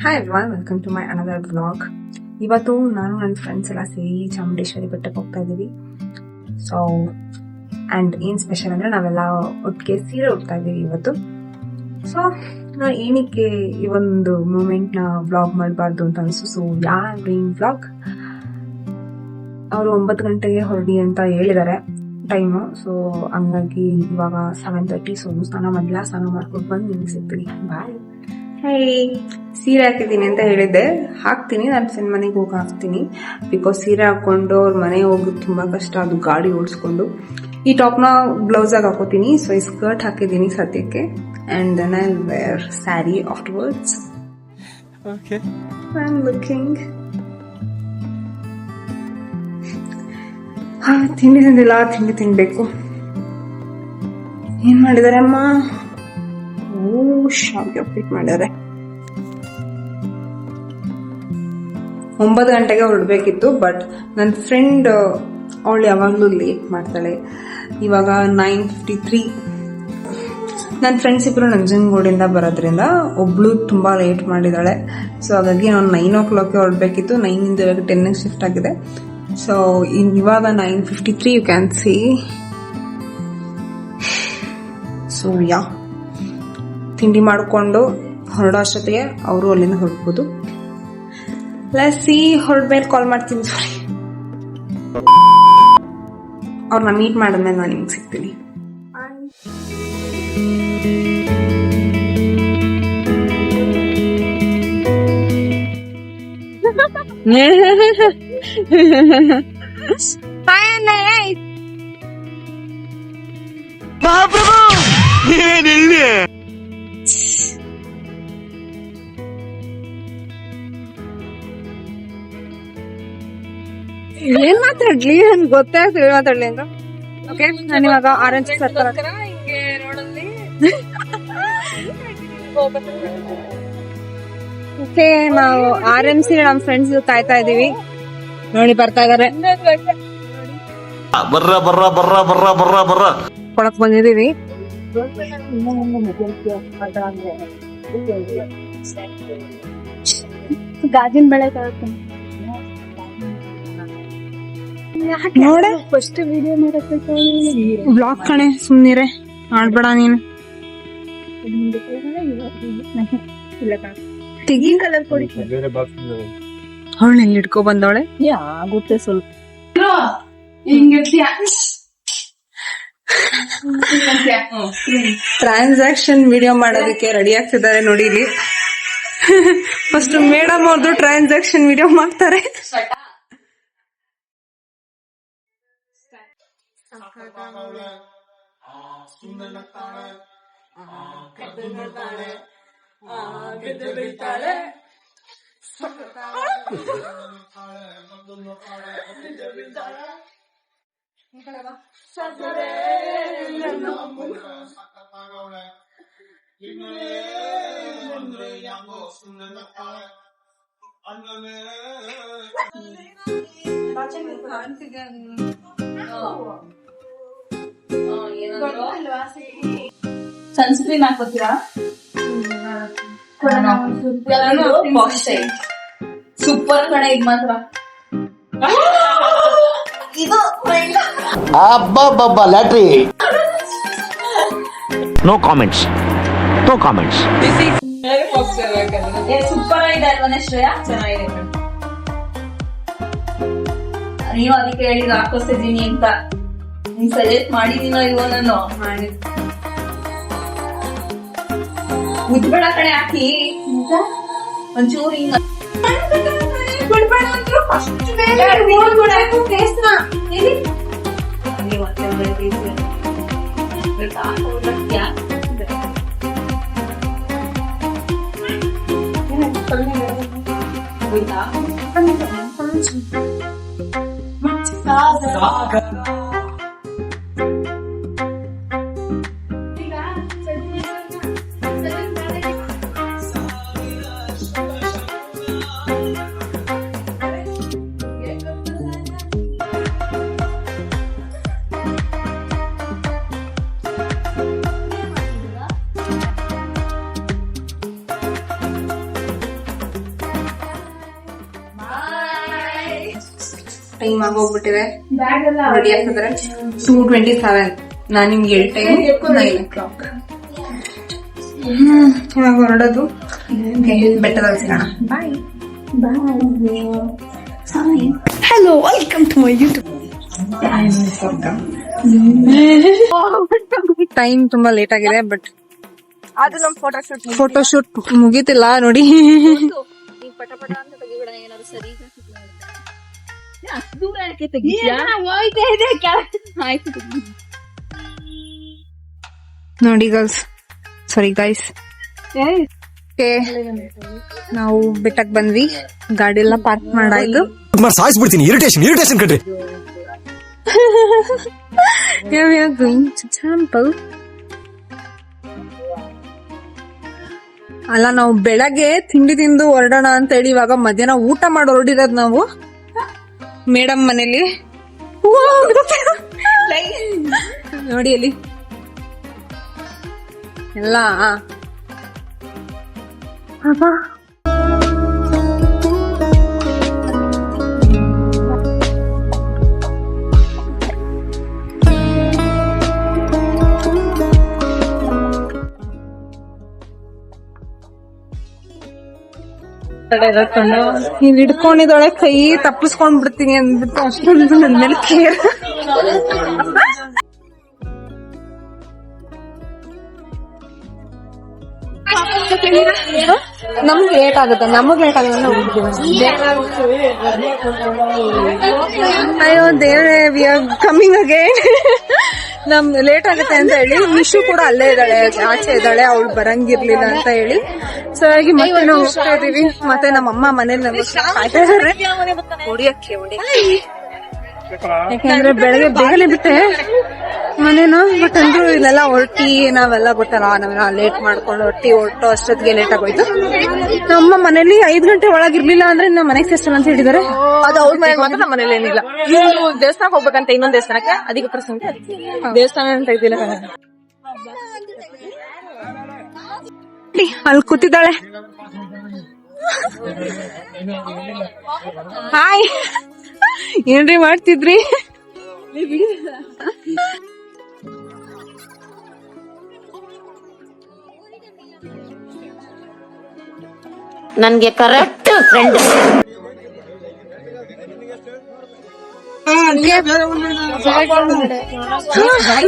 Hi everyone, welcome to my another vlog. ಇವತ್ತು ನಾನು ನನ್ನ ಫ್ರೆಂಡ್ಸ್ ಎಲ್ಲ ಸೇರಿ ಚಾಮುಂಡೇಶ್ವರಿ ಬೆಟ್ಟಕ್ಕೆ ಹೋಗ್ತಾ ಇದ್ದೀವಿ. ಸೊ ಆ್ಯಂಡ್ ಏನು ಸ್ಪೆಷಲ್ ಅಂದರೆ ನಾವೆಲ್ಲ ಒಟ್ಟಿಗೆ ಸೀರೆ ಉಡ್ತಾ ಇದ್ದೀವಿ ಇವತ್ತು. ಸೊ ನಾನು ಏನಕ್ಕೆ ಈ ಒಂದು ಮೂಮೆಂಟ್ನ ವ್ಲಾಗ್ ಮಾಡಬಾರ್ದು ಅಂತ ಅನಿಸ್ತು. ಸೊ ವ್ಲಾಗ್ ಅವರು 9 ಗಂಟೆಗೆ ಹೊರಡಿ ಅಂತ ಹೇಳಿದ್ದಾರೆ ಟೈಮು. ಸೊ ಹಂಗಾಗಿ ಇವಾಗ 7:30. ಸೊ ಸ್ನಾನ ಮಾಡ್ಕೊಂಡು ಬಂದು ನಿಮಗೆ ಸಿಗ್ತೀನಿ. ಬಾಯ್. ಸೀರೆ ಹಾಕಿದ್ದೀನಿ ಅಂತ ಹೇಳಿದ್ದೆ, ಹಾಕ್ತೀನಿ. ನಾನು ಫ್ರೆಂಡ್ ಮನೆಗೆ ಹೋಗಿ ಹಾಕ್ತೀನಿ. ಬಿಕಾಸ್ ಸೀರೆ ಹಾಕೊಂಡು ಅವ್ರ ಮನೆಗೆ ಹೋಗೋದು ತುಂಬ ಕಷ್ಟ, ಅದು ಗಾಡಿ ಓಡಿಸ್ಕೊಂಡು. ಈ ಟಾಪ್ನ ಬ್ಲೌಸಾಗಿ ಹಾಕೋತೀನಿ. ಸೊ ಈ ಸ್ಕರ್ಟ್ ಹಾಕಿದ್ದೀನಿ ಸದ್ಯಕ್ಕೆ. And then I wear sari afterwards. I am looking. ತಿಂಡಿ ತಿಂದಿಲ್ಲ, ತಿಂಡಿ ತಿನ್ಬೇಕು. ಏನ್ ಮಾಡಿದಾರೆ ಅಮ್ಮ? ಶಾವಿಗೆ ಉಪ್ಪಿಟ್ಟು ಮಾಡಿದ್ದಾರೆ. 9 ಗಂಟೆಗೆ ಹೊರಡ್ಬೇಕಿತ್ತು, ಬಟ್ ನನ್ನ ಫ್ರೆಂಡ್ ಅವಳು ಯಾವಾಗಲೂ ಲೇಟ್ ಮಾಡ್ತಾಳೆ. ಇವಾಗ 9:53. ನನ್ನ ಫ್ರೆಂಡ್ಸ್ ಇಬ್ರು ನಂಜನಗೂಡಿಂದ ಬರೋದ್ರಿಂದ ಒಬ್ಳು ತುಂಬಾ ಲೇಟ್ ಮಾಡಿದಾಳೆ. ಸೊ ಹಾಗಾಗಿ ನಾನು 9 o'clock ಹೊರಡ್ಬೇಕಿತ್ತು. 9 ಇವಾಗ 10 ಶಿಫ್ಟ್ ಆಗಿದೆ. ಸೊ ಇವಾಗ 9:53 ಯು ಕ್ಯಾನ್ ಸಿ. ಸೊ ತಿಂಡಿ ಮಾಡಿಕೊಂಡು ಹೊರಡೋ ಅಷ್ಟೊತ್ತಿಗೆ ಅವರು ಅಲ್ಲಿಂದ ಹೊರಡ್ಬೋದು. ಹೊರಡ್ಮೇಲೆ ಕಾಲ್ ಮಾಡ್ತೀನಿ. ಸಾರಿ, ಅವ್ರನ್ನ ಮೀಟ್ ಮಾಡಿದ್ಮೇಲೆ ನಾನು ನಿಮ್ಗೆ ಸಿಗ್ತೀನಿ. ಮಹಾಪ್ರಭು ಏನ್ ಮಾತಾಡ್ಲಿ, ನನ್ಗೆ ಗೊತ್ತಾಗ್ತದೆ ಮಾತಾಡ್ಲಿ ಅಂತ. ಓಕೆ, ನಾನು ಇವಾಗ ಆರೆಂಜ್ ಸರ್ಕಾರ ಓಕೆ, ನಾವು RMC ನಮ್ಮ ಫ್ರೆಂಡ್ಸ್ ಕಾಯ್ತಾ ಇದೀವಿ. ನೋಡಿ ಬರ್ತಾ ಇದಾರೆ. ಕೊಳಕ್ ಬಂದಿದೀವಿ. ಗಾಜಿನ ಬೆಳೆ ನೋಡ ಫಸ್ಟ್ ವಿಡಿಯೋ ಬ್ಲಾಗ್ ಕಣೆ, ಸುಮ್ನಿರೆ ಮಾಡ್ಬೇಡ ನೀನು. ತೆಗಿ ಕಲರ್ ಕೊಡಿ. ಅವಳು ಹೆಂಗ್ ಇಟ್ಕೊ ಬಂದವಳೆ ಆಗುತ್ತೆ ಸ್ವಲ್ಪ. ಟ್ರಾನ್ಸಾಕ್ಷನ್ ವಿಡಿಯೋ ಮಾಡೋದಕ್ಕೆ ರೆಡಿ ಆಗ್ತಿದ್ದಾರೆ ನೋಡಿ ಇಲ್ಲಿ. ಫಸ್ಟ್ ಮೇಡಮ್ ಅವ್ರದ್ದು ಟ್ರಾನ್ಸಾಕ್ಷನ್ ವಿಡಿಯೋ ಮಾಡ್ತಾರೆ. ಸನ್ಸ್ಕ್ರೀನ್ ಹಾಕೋತೀರಾ? ಸೂಪರ್ ಕಡೆ ಇದು ಮಾತ್ರ. ಇದು ಲ್ಯಾಟ್ರಿ. No comments. ಸೂಪರ್ ಆಗಿದೆ ಅಲ್ವನೇ ಶ್ರೇಯ? ಚೆನ್ನಾಗಿದೆ. ನೀವು ಅದಕ್ಕೆ ಹೇಳಿದ ಹಾಕೋಸ್ತಿದ್ದೀನಿ ಅಂತ. ನೀನ್ ಸಜೆಸ್ಟ್ ಮಾಡಿದೀನೋ ಇಲ್ವೋ? ನಾನು ಮುದ್ಬೇಡ ಕಡೆ ಹಾಕಿ ಒಂಚೂರು ಹಿಂಗ ಟೈಮ್ ಆಗೋಗ್ಬಿಟ್ಟಿದೆ. ರೆಡಿ ಆಗ್ತಿದ್ರೆ 2:27. ನಾನು ನಿಮ್ಗೆ ಹೇಳ್ತೇನೆ 9 o'clock. ಇವಾಗ ಹೊರಡೋದು. ಬೆಟ್ಟದಲ್ಲಿ ಸಿಗೋಣ. Bye. Hello, welcome to my YouTube. Time ತುಂಬಾ ಲೇಟ್ ಆಗಿದೆ, ಬಟ್ ಅದು ನಮ್ ಫೋಟೋಶೂಟ್ ಮುಗೀತಿಲ್ಲ ನೋಡಿ. ಪಟ ಅಂತ ತೆಗಿಬೇಡ, ಏನಾದ್ರು ಸರಿ ನೋಡಿ ಗರ್ಲ್ಸ್, ಸಾರಿ ಗೈಸ್, ನಾವು ಬೆಟ್ಟಕ್ ಬಂದ್ವಿ. ಗಾಡಿ ಎಲ್ಲ ಪಾರ್ಕ್ ಮಾಡಾಯ್ತು. ಸಾಯಿಸ್ಬಿಡ್ತೀನಿ, ಇರಿಟೇಷನ್ ಕಣ್ರಿ. ಅಲ್ಲ, ನಾವು ಬೆಳಗ್ಗೆ ತಿಂಡಿ ತಿಂದು ಹೊರಡೋಣ ಅಂತ ಹೇಳಿ ಇವಾಗ ಮಧ್ಯಾಹ್ನ ಊಟ ಮಾಡಿ ಹೊರಡಿರೋದು ನಾವು ಮೇಡಮ್ ಮನೇಲಿ. ನೋಡಿ ಅಲ್ಲಿ ಎಲ್ಲ ನೀನ್ ಹಿಡ್ಕೊಂಡಿದೊಳೆ ಕೈ ತಪ್ಪಿಸ್ಕೊಂಡ್ ಬಿಡ್ತೀನಿ ಅಂದ್ಬಿಟ್ಟು ಅಷ್ಟೊಂದು ನನ್ನ ಮೇಲೆ ಕೇರ್. ನಮ್ಗೆ ಲೇಟ್ ಆಗುತ್ತೆ, ನಮಗ್ ಲೇಟ್ ಆಗುತ್ತೆ. ಅಯ್ಯೋ ದೇವ್ರೆ, ವಿ ಆರ್ ಕಮಿಂಗ್ ಅಗೇನ್. ನಮ್ ಲೇಟ್ ಆಗುತ್ತೆ ಅಂತ ಹೇಳಿ ವಿಶು ಕೂಡ ಅಲ್ಲೇ ಇದ್ದಾಳೆ, ಆಚೆ ಇದ್ದಾಳೆ, ಅವಳು ಬರಂಗಿರ್ಲಿಲ್ಲ ಅಂತ ಹೇಳಿ. ಸೊ ಹಾಗೆ ಮತ್ತೆ ನಾವು ಹೋಗ್ತಾ ಇದೀವಿ. ಮತ್ತೆ ನಮ್ಮಮ್ಮ ಮನೇಲಿ ಕಾಯ್ತಾ ಇದಾರೆ ಹೊಡಿಯಕ್ಕೆ. ಯಾಕಂದ್ರೆ ಬೆಳಗ್ಗೆ ಬೇಗನೆ ಬಿಟ್ಟೆ ಮನೇನ, ಬಟ್ ಅಂದ್ರೂ ಇಲ್ಲೆಲ್ಲ ಹೊರಟಿ ನಾವೆಲ್ಲ ಗೊತ್ತಲ್ಲ, ನಾವೆಲ್ಲ ಲೇಟ್ ಮಾಡ್ಕೊಂಡು ಹೊರಟೋ ಅಷ್ಟೊತ್ತಿಗೆ ಲೇಟ್ ಆಗೋಯ್ತು. ನಮ್ಮ ಮನೇಲಿ 5 ಗಂಟೆ ಒಳಗಿರ್ಲಿಲ್ಲ ಅಂದ್ರೆ ನಮ್ಮ ಮನೆಗೆ ಸೇರ್ಸಲ್ಲ ಅಂತ ಹೇಳಿದಾರೆ. ಅದು ಅವ್ರ ಮನೇಲಿ ಮಾತ್ರ, ನಮ್ಮ ಮನೇಲಿ ಏನಿಲ್ಲ. ನೀವು ದೇವಸ್ಥಾನಕ್ಕೆ ಹೋಗ್ಬೇಕಂತ ಇನ್ನೊಂದ್ ದೇವಸ್ಥಾನಕ್ಕೆ, ಅದಕ್ಕೆ ಪ್ರಸಂಗ ದೇವಸ್ಥಾನ ಅಂತ ಇದ್ದಿಲ್ಲ. ಅಲ್ಲಿ ಕೂತಿದ್ದಾಳೆ. ಹಾಯ್, ಏನ್ರಿ ಮಾಡ್ತಿದ್ರಿ? ನನ್ಗೆ ಕರೆಕ್ಟ್ ಫ್ರೆಂಡ್.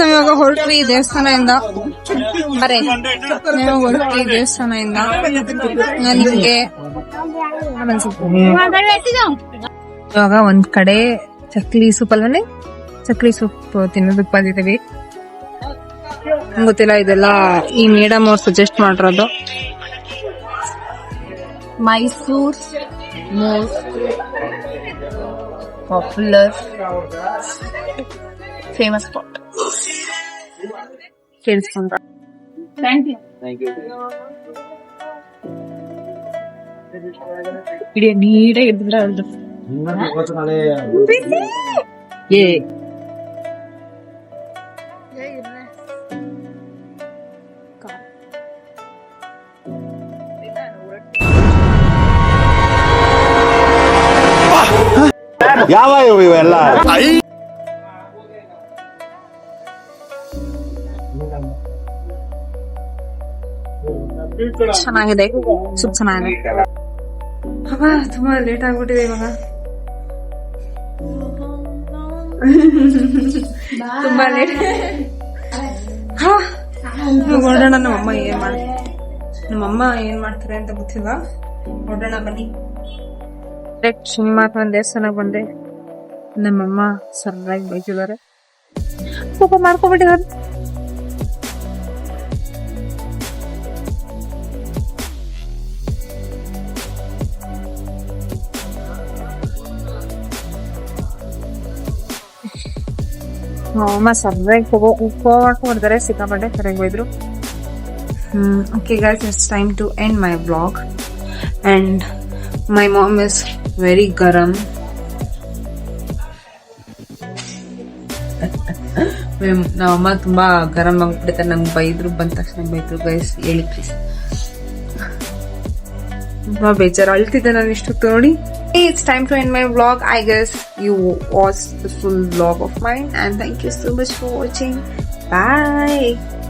ನಾವಾಗ ಹೊರಟ್ವಿ ದೇವಸ್ಥಾನದಿಂದ. ಬರೇ ನಾವು ಹೊರಟ್ವಿ ದೇವಸ್ಥಾನದಿಂದ. ನಾನು ನಿಮ್ಗೆ ಇವಾಗ ಒಂದ್ ಕಡೆ ಚಕ್ಲಿ ಸೂಪ್ ಅಲ್ವೇ, ಚಕ್ಲಿ ಸೂಪ್ ತಿನ್ನೋದಕ್ ಬಂದಿದ್ದೀವಿ. ಗೊತ್ತಿಲ್ಲ, ಇದೆಲ್ಲ ಈ ಮೇಡಮ್ ಅವ್ರು ಸಜೆಸ್ಟ್ ಮಾಡಿರೋದು. Mysore most popular famous spot. ಕೇಳಿಸ್ಕೊಂಡ್ರ? Thank you. ಇಡೀ ನೀಟಾಗಿ ಇದ್ದಿದ್ರೆ ಅಲ್ದು ಯಾವ ಇವೆಲ್ಲ ಚೆನ್ನಾಗಿದೆ, ಸೂಪ್ ಚೆನ್ನಾಗಿದೆ. ತುಂಬಾ ಲೇಟ್ ಆಗ್ಬಿಟ್ಟಿದೆ ಇವಾಗ. ತುಂಬಾ ಲೇಟ್. ಹೊರಡೋಣ. ನಮ್ಮಮ್ಮ ಏನ್ ಮಾಡ್ತಾರೆ ಅಂತ ಗೊತ್ತಿಲ್ಲ. ಹೊರಡೋಣ ಬನ್ನಿ. ಡೈರೆಕ್ಟ್ ಶ್ರೀನಿವಾಸನ ದೇವಸ್ಥಾನಕ್ಕೆ ಬಂದೆ. ನಮ್ಮಮ್ಮ ಸರಿಯಾಗಿ ಬೈತಿದ್ದಾರೆ, ಕೋಪ ಮಾಡ್ಕೊಬಿಟ್ಟಿದ್ದಾರೆ. ಅಮ್ಮ ಸರಿಯಾಗಿ ಕೋಪ ಮಾಡ್ಕೊಂಡಿದ್ದಾರೆ, ಸಿಕ್ಕಾಪಟ್ಟೆ ಸರಿಯಾಗಿ ಬೈದ್ರು. Okay guys, it's time to end my vlog and my mom is very garam. ನಮ್ಮಮ್ಮ ತುಂಬಾ ಗರಂ ಆಗ್ಬಿಡುತ್ತೆ. ನಂಗೆ ಬೈದ್ರು, ಬಂದ ತಕ್ಷಣ ಬೈದ್ರು. ಗೈಸ್ ಹೇಳಿ ಪ್ಲೀಸ್. ಬೇಜಾರು ಅಳ್ತಿದ್ದೆ ನಾನು ಇಷ್ಟೊತ್ತು ನೋಡಿ. It's time to end my vlog. I guess you watched the full vlog of mine, and thank you so much for watching. Bye.